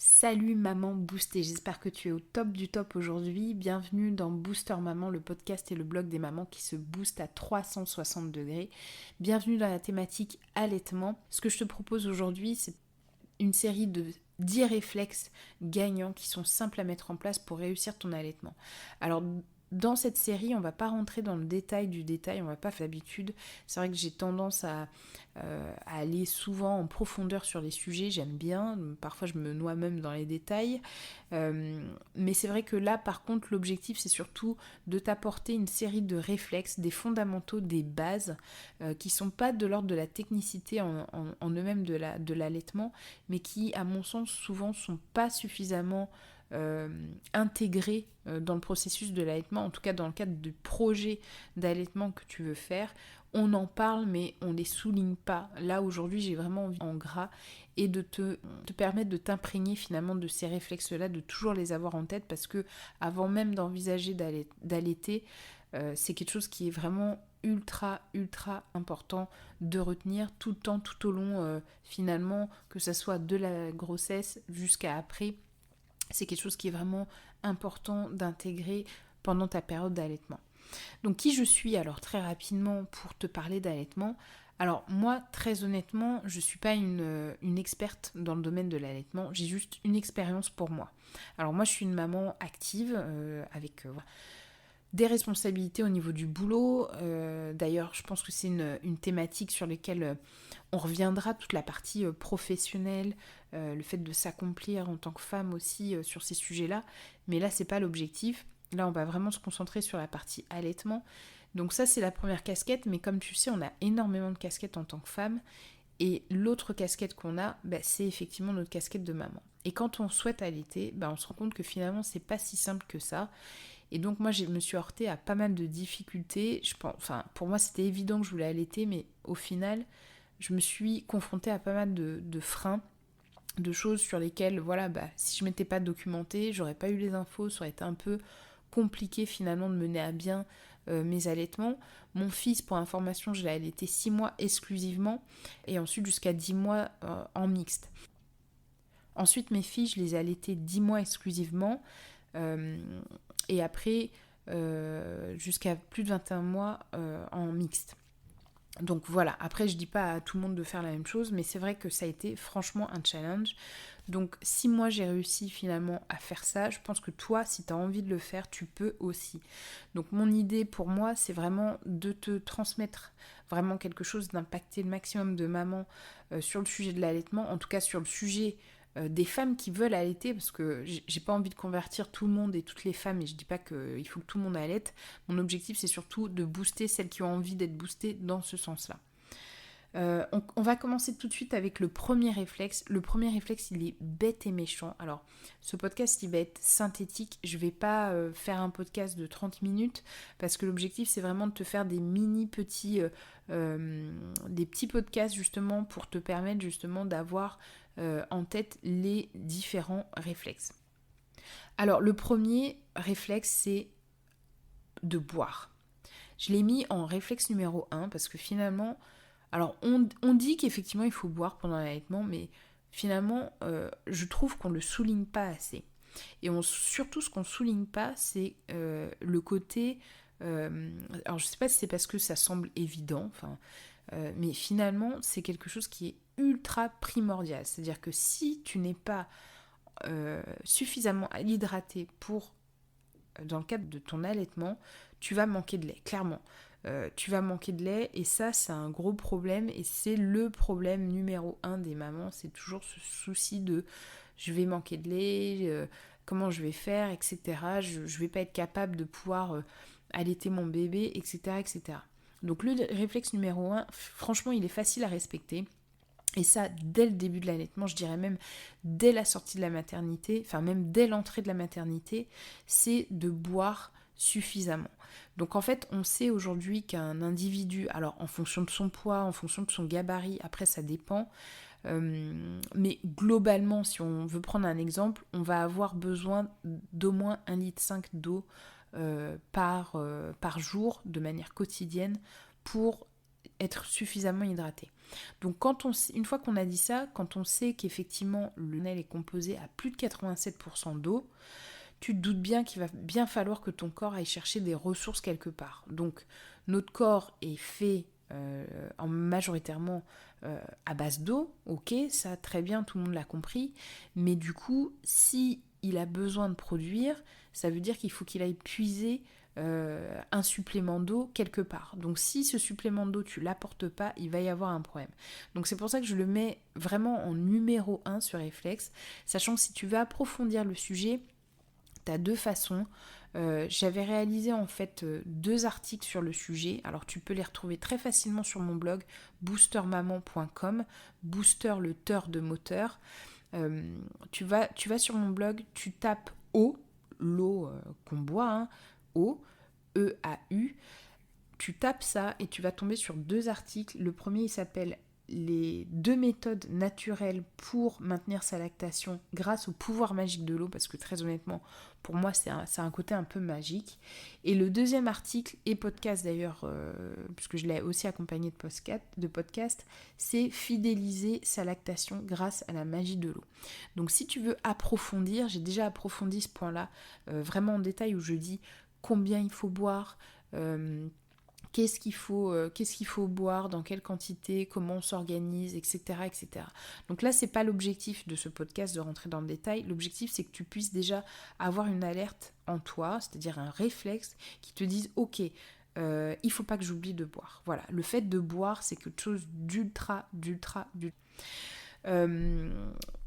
Salut maman boostée, j'espère que tu es au top du top aujourd'hui. Bienvenue dans Booster Maman, le podcast et le blog des mamans qui se boostent à 360 degrés. Bienvenue dans la thématique allaitement. Ce que je te propose aujourd'hui, c'est une série de 10 réflexes gagnants qui sont simples à mettre en place pour réussir ton allaitement. Alors, dans cette série, on ne va pas rentrer dans le détail du détail, on ne va pas faire d'habitude. C'est vrai que j'ai tendance à aller souvent en profondeur sur les sujets, j'aime bien. Parfois, je me noie même dans les détails. Mais c'est vrai que là, par contre, l'objectif, c'est surtout de t'apporter une série de réflexes, des fondamentaux, des bases, qui ne sont pas de l'ordre de la technicité en eux-mêmes de l'allaitement, mais qui, à mon sens, souvent sont pas suffisamment intégrés dans le processus de l'allaitement, en tout cas dans le cadre du projet d'allaitement que tu veux faire. On en parle, mais on ne les souligne pas. Là, aujourd'hui, j'ai vraiment envie en gras et de te permettre de t'imprégner finalement de ces réflexes-là, de toujours les avoir en tête, parce que avant même d'envisager d'allaiter, c'est quelque chose qui est vraiment ultra important de retenir tout le temps, tout au long finalement, que ce soit de la grossesse jusqu'à après. C'est quelque chose qui est vraiment important d'intégrer pendant ta période d'allaitement. Donc qui je suis alors très rapidement pour te parler d'allaitement. Alors moi très honnêtement je ne suis pas une experte dans le domaine de l'allaitement, j'ai juste une expérience pour moi. Alors moi je suis une maman active avec des responsabilités au niveau du boulot. D'ailleurs je pense que c'est une thématique sur laquelle on reviendra, toute la partie professionnelle, le fait de s'accomplir en tant que femme aussi sur ces sujets-là. Mais là, c'est pas l'objectif. Là, on va vraiment se concentrer sur la partie allaitement. Donc ça, c'est la première casquette. Mais comme tu sais, on a énormément de casquettes en tant que femme. Et l'autre casquette qu'on a, c'est effectivement notre casquette de maman. Et quand on souhaite allaiter, on se rend compte que finalement, c'est pas si simple que ça. Et donc moi, je me suis heurtée à pas mal de difficultés. Pour moi, c'était évident que je voulais allaiter, mais au final, je me suis confrontée à pas mal de freins, de choses sur lesquelles, si je m'étais pas documentée, j'aurais pas eu les infos, ça aurait été un peu compliqué finalement de mener à bien mes allaitements. Mon fils, pour information, je l'ai allaité 6 mois exclusivement, et ensuite jusqu'à 10 mois en mixte. Ensuite, mes filles, je les ai allaitées 10 mois exclusivement, et après, jusqu'à plus de 21 mois en mixte. Donc voilà, après je dis pas à tout le monde de faire la même chose, mais c'est vrai que ça a été franchement un challenge. Donc si moi j'ai réussi finalement à faire ça, je pense que toi, si tu as envie de le faire, tu peux aussi. Donc mon idée pour moi, c'est vraiment de te transmettre vraiment quelque chose, d'impacter le maximum de mamans sur le sujet de l'allaitement, en tout cas sur le sujet des femmes qui veulent allaiter, parce que j'ai pas envie de convertir tout le monde et toutes les femmes, et je dis pas qu'il faut que tout le monde allaite. Mon objectif, c'est surtout de booster celles qui ont envie d'être boostées dans ce sens-là. On va commencer tout de suite avec le premier réflexe. Le premier réflexe, il est bête et méchant. Alors, ce podcast, il va être synthétique. Je vais pas faire un podcast de 30 minutes, parce que l'objectif, c'est vraiment de te faire des des petits podcasts, justement, pour te permettre, justement, d'avoir en tête les différents réflexes. Alors, le premier réflexe, c'est de boire. Je l'ai mis en réflexe numéro 1, parce que finalement, alors on dit qu'effectivement il faut boire pendant l'allaitement, mais finalement je trouve qu'on ne le souligne pas assez. Et surtout ce qu'on ne souligne pas, c'est le côté... alors je ne sais pas si c'est parce que ça semble évident, mais finalement c'est quelque chose qui est ultra primordial. C'est-à-dire que si tu n'es pas suffisamment hydraté dans le cadre de ton allaitement, tu vas manquer de lait, clairement. Tu vas manquer de lait, et ça, c'est un gros problème, et c'est le problème numéro 1 des mamans. C'est toujours ce souci de je vais manquer de lait, comment je vais faire, etc. Je vais pas être capable de pouvoir allaiter mon bébé, etc., etc. Donc le réflexe numéro 1, franchement, il est facile à respecter. Et ça, dès le début de l'allaitement, je dirais même dès la sortie de la maternité, enfin même dès l'entrée de la maternité, c'est de boire suffisamment. Donc en fait, on sait aujourd'hui qu'un individu, alors en fonction de son poids, en fonction de son gabarit, après ça dépend, mais globalement, si on veut prendre un exemple, on va avoir besoin d'au moins 1,5 litre d'eau par jour, de manière quotidienne, pour être suffisamment hydraté. Donc une fois qu'on a dit ça, quand on sait qu'effectivement le lait est composé à plus de 87% d'eau, tu te doutes bien qu'il va bien falloir que ton corps aille chercher des ressources quelque part. Donc notre corps est fait en majoritairement à base d'eau, ok, ça très bien, tout le monde l'a compris, mais du coup, si il a besoin de produire, ça veut dire qu'il faut qu'il aille puiser un supplément d'eau quelque part. Donc si ce supplément d'eau tu l'apportes pas, il va y avoir un problème. Donc c'est pour ça que je le mets vraiment en numéro 1 sur Reflex, sachant que si tu veux approfondir le sujet, tu as deux façons. J'avais réalisé en fait 2 articles sur le sujet, alors tu peux les retrouver très facilement sur mon blog boostermaman.com, booster le teur de moteur. Tu vas sur mon blog, tu tapes eau, l'eau qu'on boit, hein, eau, E-A-U, tu tapes ça et tu vas tomber sur 2 articles. Le premier il s'appelle les 2 méthodes naturelles pour maintenir sa lactation grâce au pouvoir magique de l'eau, parce que très honnêtement, pour moi, c'est un côté un peu magique. Et le deuxième article, et podcast d'ailleurs, puisque je l'ai aussi accompagné de podcast, c'est fidéliser sa lactation grâce à la magie de l'eau. Donc si tu veux approfondir, j'ai déjà approfondi ce point-là, vraiment en détail, où je dis combien il faut boire, qu'est-ce qu'il faut boire, dans quelle quantité, comment on s'organise, etc., etc. Donc là, c'est pas l'objectif de ce podcast de rentrer dans le détail. L'objectif, c'est que tu puisses déjà avoir une alerte en toi, c'est-à-dire un réflexe qui te dise « Ok, il faut pas que j'oublie de boire. » Voilà, le fait de boire, c'est quelque chose d'ultra.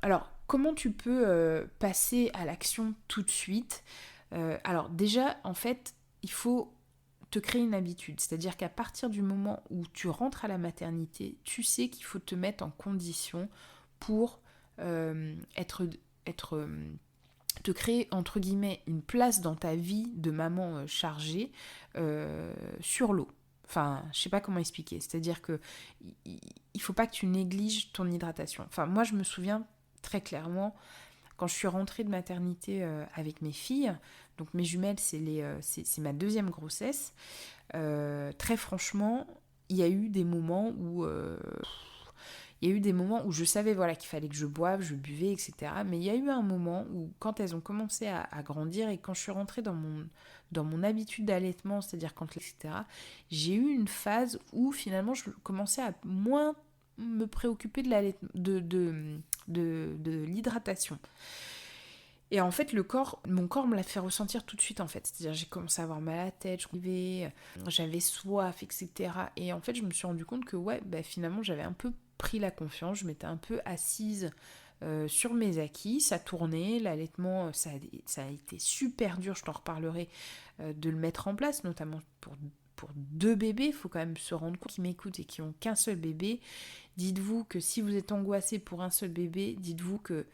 Alors, comment tu peux passer à l'action tout de suite ? Alors déjà, en fait, il faut te créer une habitude, c'est-à-dire qu'à partir du moment où tu rentres à la maternité, tu sais qu'il faut te mettre en condition pour te créer entre guillemets une place dans ta vie de maman chargée sur l'eau. Enfin, je sais pas comment expliquer, c'est-à-dire que il faut pas que tu négliges ton hydratation. Enfin, moi je me souviens très clairement quand je suis rentrée de maternité avec mes filles. Donc mes jumelles, c'est ma deuxième grossesse. Très franchement, il y a eu des moments où je savais qu'il fallait que je boive, je buvais, etc. Mais il y a eu un moment où, quand elles ont commencé à grandir et quand je suis rentrée dans mon habitude d'allaitement, c'est-à-dire etc., j'ai eu une phase où finalement je commençais à moins me préoccuper de l'hydratation. Et en fait, mon corps me l'a fait ressentir tout de suite, en fait. C'est-à-dire, j'ai commencé à avoir mal à la tête, j'avais soif, etc. Et en fait, je me suis rendu compte que, finalement, j'avais un peu pris la confiance, je m'étais un peu assise sur mes acquis, ça tournait, l'allaitement, ça a été super dur, je t'en reparlerai, de le mettre en place, notamment pour 2 bébés. Il faut quand même se rendre compte, qui m'écoutent et qui n'ont qu'un seul bébé, dites-vous que si vous êtes angoissé pour un seul bébé, dites-vous que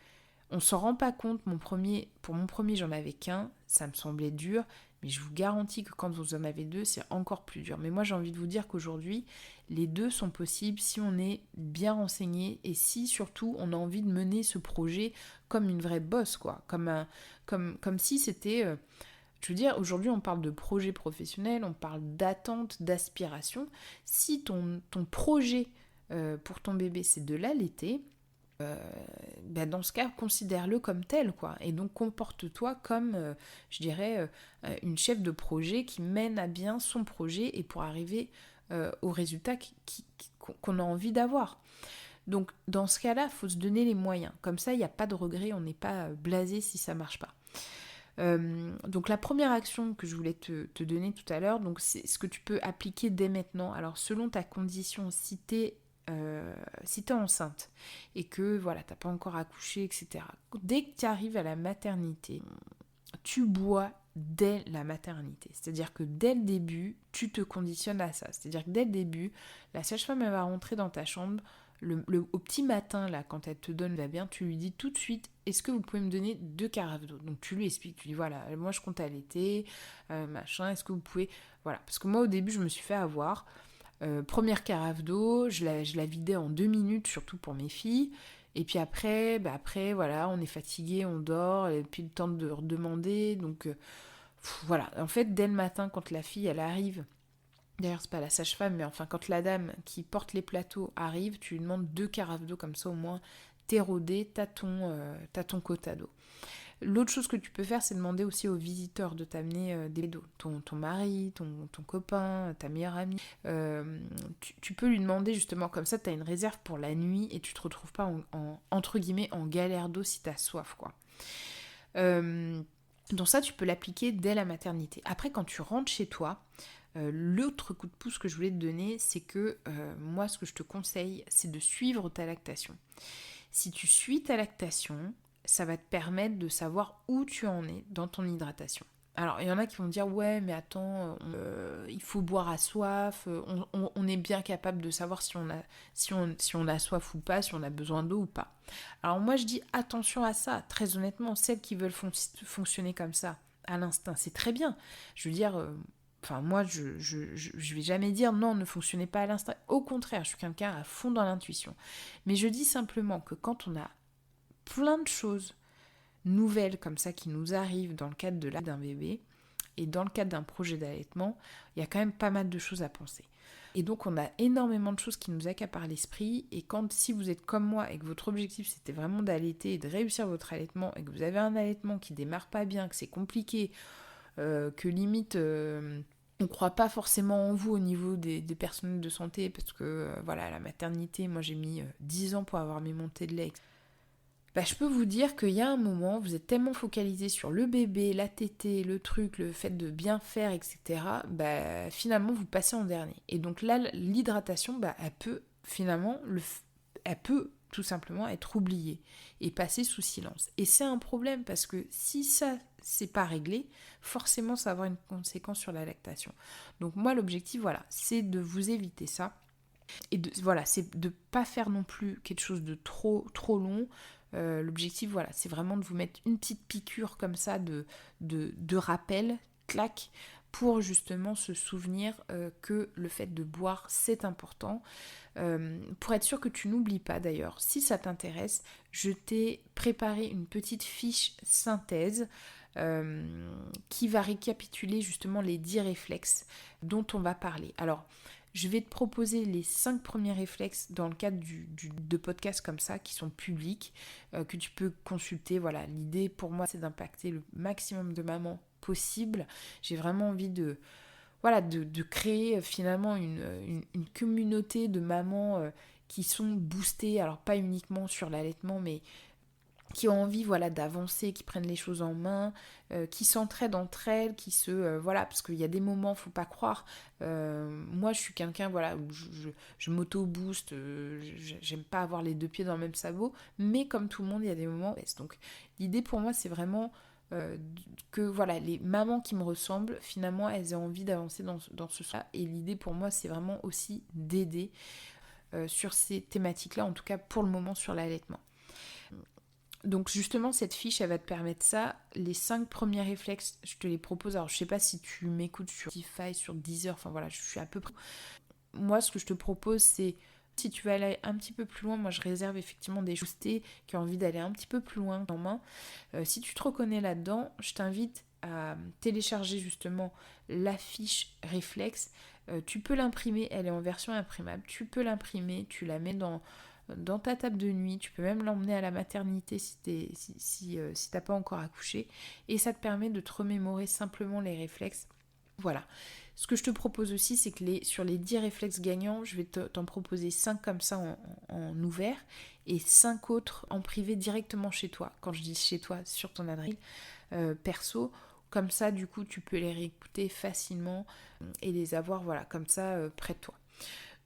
on s'en rend pas compte. Pour mon premier, j'en avais qu'un, ça me semblait dur, mais je vous garantis que quand vous en avez 2, c'est encore plus dur. Mais moi, j'ai envie de vous dire qu'aujourd'hui, les 2 sont possibles si on est bien renseigné et si surtout on a envie de mener ce projet comme une vraie bosse, quoi. Comme si c'était... je veux dire, aujourd'hui, on parle de projet professionnel, on parle d'attente, d'aspiration. Si ton projet pour ton bébé, c'est de l'allaiter, dans ce cas, considère-le comme tel, quoi. Et donc, comporte-toi comme, je dirais, une chef de projet qui mène à bien son projet et pour arriver au résultat qu'on a envie d'avoir. Donc, dans ce cas-là, il faut se donner les moyens. Comme ça, il n'y a pas de regret, on n'est pas blasé si ça ne marche pas. Donc, la première action que je voulais te donner tout à l'heure, donc, c'est ce que tu peux appliquer dès maintenant. Alors, selon ta condition, si t'es enceinte et que t'as pas encore accouché, etc. Dès que tu arrives à la maternité, tu bois dès la maternité. C'est-à-dire que dès le début, tu te conditionnes à ça. C'est-à-dire que dès le début, la sage-femme, elle va rentrer dans ta chambre au petit matin, là, quand elle te donne la bien, tu lui dis tout de suite, est-ce que vous pouvez me donner 2 carafes d'eau ? Donc tu lui expliques, tu dis voilà, moi je compte allaiter, machin, est-ce que vous pouvez... Voilà, parce que moi au début, je me suis fait avoir... première carafe d'eau, je la vidais en 2 minutes, surtout pour mes filles. Et puis après, on est fatigué, on dort, et puis le temps de redemander. Donc voilà, en fait, dès le matin, quand la fille, elle arrive D'ailleurs, c'est pas la sage-femme, mais enfin, quand la dame qui porte les plateaux arrive, tu lui demandes 2 carafes d'eau, comme ça au moins t'es rodé, t'as ton quota d'eau. L'autre chose que tu peux faire, c'est demander aussi aux visiteurs de t'amener des d'eau. Ton mari, ton copain, ta meilleure amie. Tu peux lui demander justement, comme ça, tu as une réserve pour la nuit et tu te retrouves pas entre guillemets en galère d'eau si tu as soif, quoi. Donc ça, tu peux l'appliquer dès la maternité. Après, quand tu rentres chez toi, l'autre coup de pouce que je voulais te donner, c'est que moi, ce que je te conseille, c'est de suivre ta lactation. Si tu suis ta lactation, ça va te permettre de savoir où tu en es dans ton hydratation. Alors, il y en a qui vont dire, ouais, mais attends, il faut boire à soif, on est bien capable de savoir si on a soif ou pas, si on a besoin d'eau ou pas. Alors moi, je dis attention à ça, très honnêtement, celles qui veulent fonctionner comme ça, à l'instinct, c'est très bien. Je veux dire, enfin, moi, je vais jamais dire non, ne fonctionnez pas à l'instinct. Au contraire, je suis quelqu'un à fond dans l'intuition. Mais je dis simplement que quand on a plein de choses nouvelles comme ça qui nous arrivent dans le cadre de l'âge d'un bébé et dans le cadre d'un projet d'allaitement, il y a quand même pas mal de choses à penser. Et donc on a énormément de choses qui nous accaparent l'esprit, et si vous êtes comme moi et que votre objectif c'était vraiment d'allaiter et de réussir votre allaitement, et que vous avez un allaitement qui démarre pas bien, que c'est compliqué, que limite on croit pas forcément en vous au niveau des personnels de santé, parce que voilà, la maternité, moi j'ai mis 10 ans pour avoir mes montées de lait. Bah, je peux vous dire qu'il y a un moment, vous êtes tellement focalisé sur le bébé, la tétée, le truc, le fait de bien faire, etc. Bah, finalement, vous passez en dernier. Et donc là, l'hydratation, bah, elle peut tout simplement être oubliée et passer sous silence. Et c'est un problème parce que si ça, c'est pas réglé, forcément, ça va avoir une conséquence sur la lactation. Donc moi, l'objectif, voilà, c'est de vous éviter ça. Et voilà, c'est de pas faire non plus quelque chose de trop long. L'objectif, voilà, c'est vraiment de vous mettre une petite piqûre comme ça de rappel, clac, pour justement se souvenir que le fait de boire, c'est important. Pour être sûr que tu n'oublies pas d'ailleurs, si ça t'intéresse, je t'ai préparé une petite fiche synthèse qui va récapituler justement les 10 réflexes dont on va parler. Alors, je vais te proposer les 5 premiers réflexes dans le cadre de podcasts comme ça, qui sont publics, que tu peux consulter. Voilà, l'idée pour moi, c'est d'impacter le maximum de mamans possible. J'ai vraiment envie de créer finalement une communauté de mamans qui sont boostées, alors pas uniquement sur l'allaitement, mais qui ont envie d'avancer, qui prennent les choses en main, qui s'entraident entre elles, parce qu'il y a des moments, faut pas croire, moi je suis quelqu'un où je m'auto-booste, j'aime pas avoir les deux pieds dans le même sabot, mais comme tout le monde, il y a des moments, donc l'idée pour moi c'est vraiment que les mamans qui me ressemblent, finalement elles aient envie d'avancer dans ce sens, et l'idée pour moi c'est vraiment aussi d'aider sur ces thématiques-là, en tout cas pour le moment sur l'allaitement. Donc justement, cette fiche, elle va te permettre ça. Les 5 premiers réflexes, je te les propose. Alors, je sais pas si tu m'écoutes sur Spotify, sur Deezer, enfin voilà, je suis à peu près... Moi, ce que je te propose, c'est, si tu veux aller un petit peu plus loin, moi je réserve effectivement des choses qui ont envie d'aller un petit peu plus loin en main. Si tu te reconnais là-dedans, je t'invite à télécharger justement la fiche réflexe. Tu peux l'imprimer, elle est en version imprimable. Tu peux l'imprimer, tu la mets dans ta table de nuit, tu peux même l'emmener à la maternité si t'as pas encore accouché, et ça te permet de te remémorer simplement les réflexes. Voilà. Ce que je te propose aussi, c'est que sur les 10 réflexes gagnants, je vais t'en proposer 5 comme ça en ouvert, et 5 autres en privé directement chez toi. Quand je dis chez toi, sur ton adresse perso, comme ça du coup tu peux les réécouter facilement et les avoir comme ça près de toi.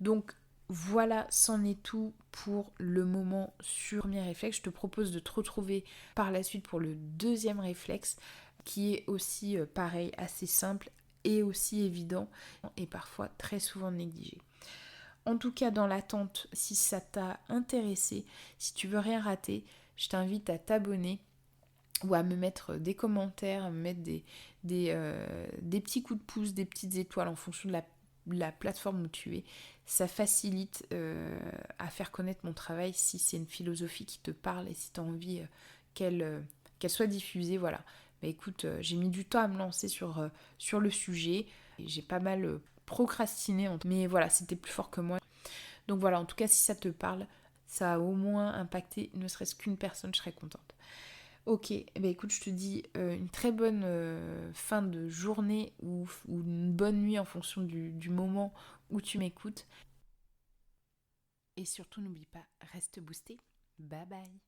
Donc voilà, c'en est tout pour le moment sur le premier réflexe. Je te propose de te retrouver par la suite pour le deuxième réflexe, qui est aussi pareil, assez simple et aussi évident, et parfois très souvent négligé. En tout cas, dans l'attente, si ça t'a intéressé, si tu veux rien rater, je t'invite à t'abonner ou à me mettre des commentaires, à me mettre des petits coups de pouce, des petites étoiles en fonction de la plateforme où tu es. Ça facilite à faire connaître mon travail si c'est une philosophie qui te parle et si tu as envie qu'elle soit diffusée. Voilà. Mais écoute, j'ai mis du temps à me lancer sur le sujet. Et j'ai pas mal procrastiné. Mais voilà, c'était plus fort que moi. Donc voilà, en tout cas, si ça te parle, ça a au moins impacté ne serait-ce qu'une personne, je serais contente. Ok, écoute, je te dis une très bonne fin de journée ou une bonne nuit en fonction du moment où tu m'écoutes. Et surtout, n'oublie pas, reste boosté. Bye bye.